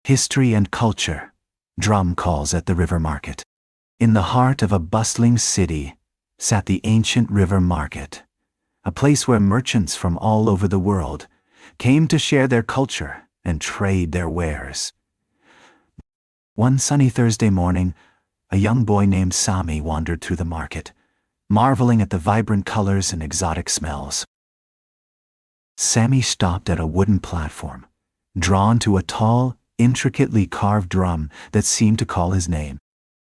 History and culture. Drum calls at the river market. In the heart of a bustling city sat the ancient river market, a place where merchants from all over the world came to share their culture and trade their wares. One sunny Thursday morning, a young boy named Sami wandered through the market, marveling at the vibrant colors and exotic smells. Sami stopped at a wooden platform, drawn to a tall, intricately carved drum that seemed to call his name.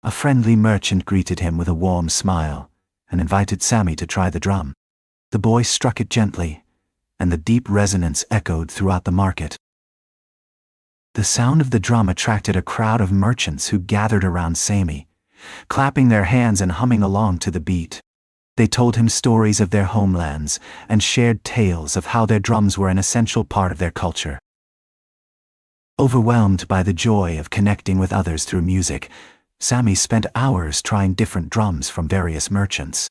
A friendly merchant greeted him with a warm smile and invited Sami to try the drum. The boy struck it gently, and the deep resonance echoed throughout the market. The sound of the drum attracted a crowd of merchants who gathered around Sami, clapping their hands and humming along to the beat. They told him stories of their homelands and shared tales of how their drums were an essential part of their culture. Overwhelmed by the joy of connecting with others through music, Sami spent hours trying different drums from various merchants.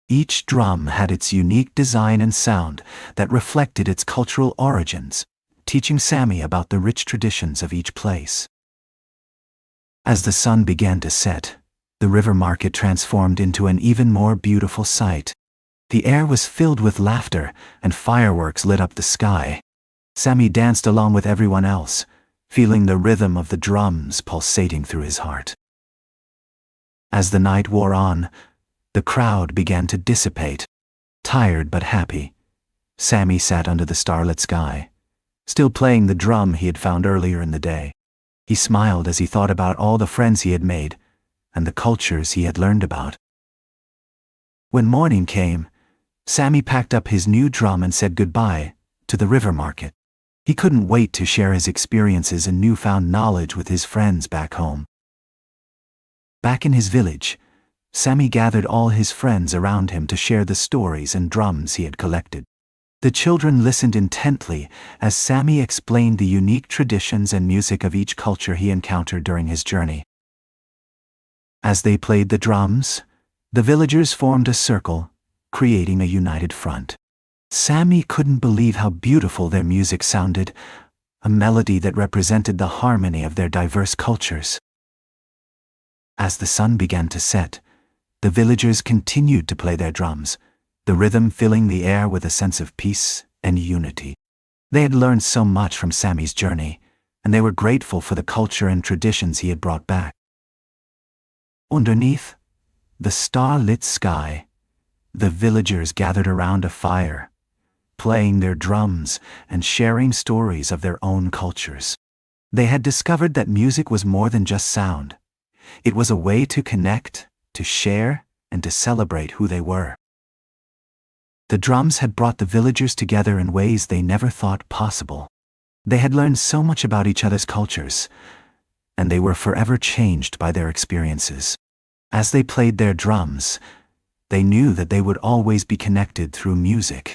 Each drum had its unique design and sound that reflected its cultural origins, teaching Sami about the rich traditions of each place. As the sun began to set, the river market transformed into an even more beautiful sight. The air was filled with laughter, and fireworks lit up the sky. Sami danced along with everyone else, feeling the rhythm of the drums pulsating through his heart. As the night wore on, the crowd began to dissipate. Tired but happy, Sami sat under the starlit sky, still playing the drum he had found earlier in the day. He smiled as he thought about all the friends he had made and the cultures he had learned about. When morning came, Sami packed up his new drum and said goodbye to the river market. He couldn't wait to share his experiences and newfound knowledge with his friends back home. Back in his village, Sami gathered all his friends around him to share the stories and drums he had collected. The children listened intently as Sami explained the unique traditions and music of each culture he encountered during his journey. As they played the drums, the villagers formed a circle, creating a united front. Sami couldn't believe how beautiful their music sounded, a melody that represented the harmony of their diverse cultures. As the sun began to set, the villagers continued to play their drums, the rhythm filling the air with a sense of peace and unity. They had learned so much from Sami's journey, and they were grateful for the culture and traditions he had brought back. Underneath the star-lit sky, the villagers gathered around a fire, playing their drums and sharing stories of their own cultures. They had discovered that music was more than just sound. It was a way to connect, to share, and to celebrate who they were. The drums had brought the villagers together in ways they never thought possible. They had learned so much about each other's cultures, and they were forever changed by their experiences. As they played their drums, they knew that they would always be connected through music.